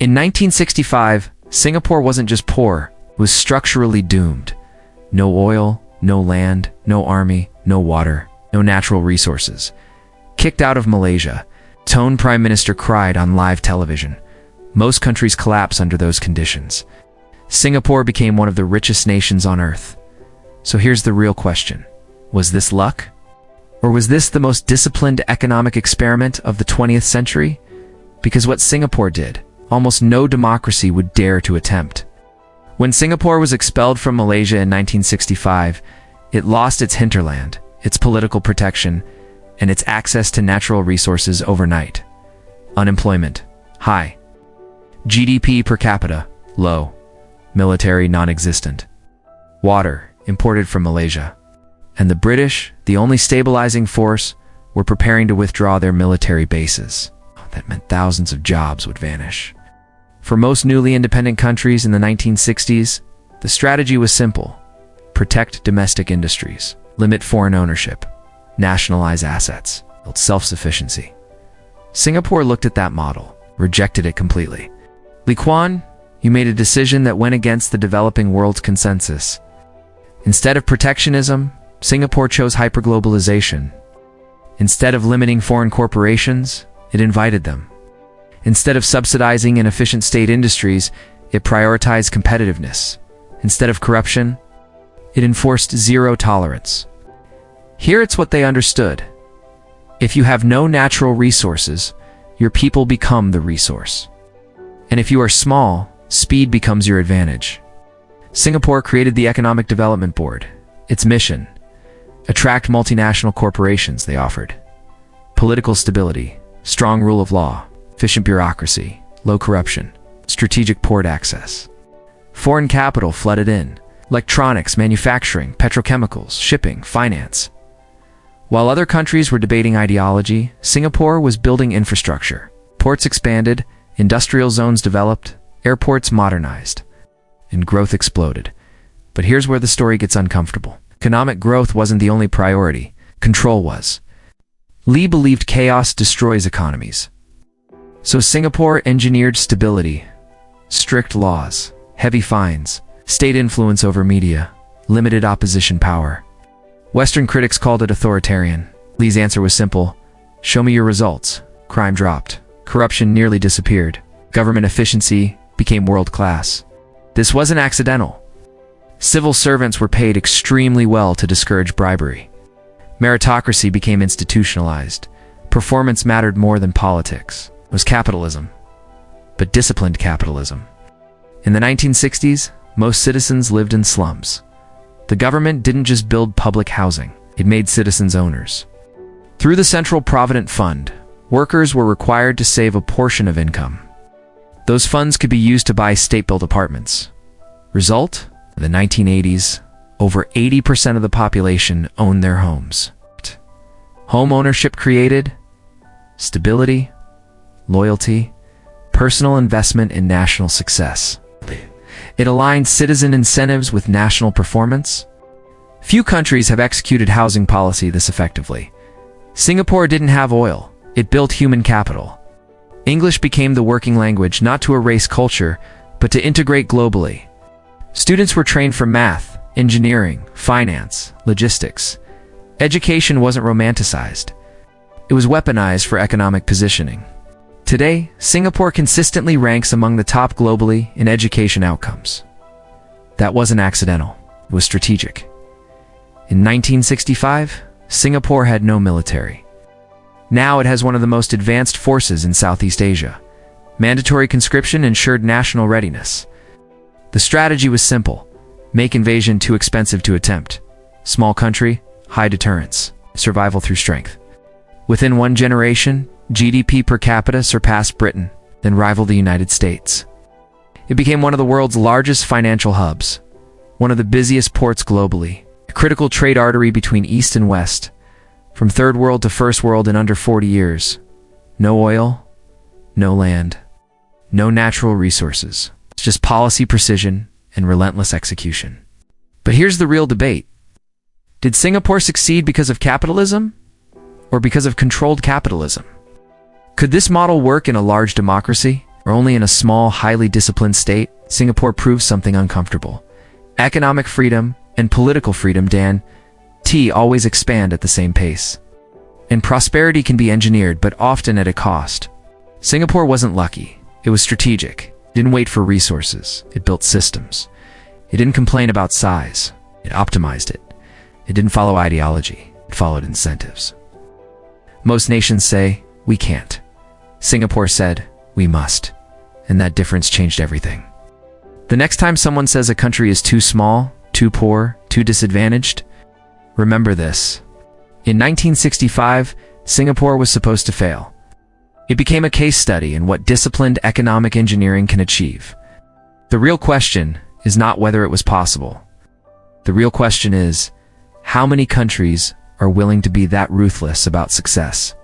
In 1965, Singapore wasn't just poor, it was structurally doomed. No oil, no land, no army, no water, no natural resources. Kicked out of Malaysia, Tone Prime Minister cried on live television. Most countries collapse under those conditions. Singapore became one of the richest nations on earth. So here's the real question. Was this luck? Or was this the most disciplined economic experiment of the 20th century? Because what Singapore did, almost no democracy would dare to attempt. When Singapore was expelled from Malaysia in 1965, it lost its hinterland, its political protection, and its access to natural resources overnight. Unemployment, high. GDP per capita, low. Military, non-existent. Water, imported from Malaysia. And the British, the only stabilizing force, were preparing to withdraw their military bases. That meant thousands of jobs would vanish. For most newly independent countries in the 1960s, the strategy was simple. Protect domestic industries, limit foreign ownership, nationalize assets, build self-sufficiency. Singapore looked at that model, rejected it completely. Lee Kuan, you made a decision that went against the developing world's consensus. Instead of protectionism, Singapore chose hyperglobalization. Instead of limiting foreign corporations, it invited them. Instead of subsidizing inefficient state industries, it prioritized competitiveness. Instead of corruption, it enforced zero tolerance. Here it's what they understood. If you have no natural resources, your people become the resource. And if you are small, speed becomes your advantage. Singapore created the Economic Development Board. Its mission: attract multinational corporations, they offered. Political stability, strong rule of law, efficient bureaucracy, low corruption, strategic port access. Foreign capital flooded in: electronics, manufacturing, petrochemicals, shipping, finance. While other countries were debating ideology, Singapore was building infrastructure. Ports expanded, industrial zones developed, airports modernized, and growth exploded. But here's where the story gets uncomfortable. Economic growth wasn't the only priority. Control was. Lee believed chaos destroys economies. So Singapore engineered stability, strict laws, heavy fines, state influence over media, limited opposition power. Western critics called it authoritarian. Lee's answer was simple: show me your results. Crime dropped. Corruption nearly disappeared. Government efficiency became world-class. This wasn't accidental. Civil servants were paid extremely well to discourage bribery. Meritocracy became institutionalized. Performance mattered more than politics. It was capitalism, but disciplined capitalism. In the 1960s, most citizens lived in slums. The government didn't just build public housing, it made citizens owners. Through the Central Provident Fund, workers were required to save a portion of income. Those funds could be used to buy state-built apartments. Result? In the 1980s, over 80% of the population owned their homes. Home ownership created stability, loyalty, personal investment in national success. It aligned citizen incentives with national performance. Few countries have executed housing policy this effectively. Singapore didn't have oil, it built human capital. English became the working language not to erase culture, but to integrate globally. Students were trained for math, engineering, finance, logistics. Education wasn't romanticized. It was weaponized for economic positioning. Today, Singapore consistently ranks among the top globally in education outcomes. That wasn't accidental, it was strategic. In 1965, Singapore had no military. Now it has one of the most advanced forces in Southeast Asia. Mandatory conscription ensured national readiness. The strategy was simple: make invasion too expensive to attempt. Small country, high deterrence, survival through strength. Within one generation, GDP per capita surpassed Britain, then rivaled the United States. It became one of the world's largest financial hubs, one of the busiest ports globally, a critical trade artery between East and West, from third world to first world in under 40 years. No oil, no land, no natural resources. It's just policy precision and relentless execution. But here's the real debate. Did Singapore succeed because of capitalism or because of controlled capitalism? Could this model work in a large democracy? or only in a small, highly disciplined state, Singapore proves something uncomfortable. Economic freedom and political freedom, always expand at the same pace. And prosperity can be engineered, but often at a cost. Singapore wasn't lucky. It was strategic. It didn't wait for resources. It built systems. It didn't complain about size. It optimized it. It didn't follow ideology. It followed incentives. Most nations say, we can't. Singapore said, we must. And that difference changed everything. The next time someone says a country is too small, too poor, too disadvantaged, remember this. In 1965, Singapore was supposed to fail. It became a case study in what disciplined economic engineering can achieve. The real question is not whether it was possible. The real question is, how many countries are willing to be that ruthless about success?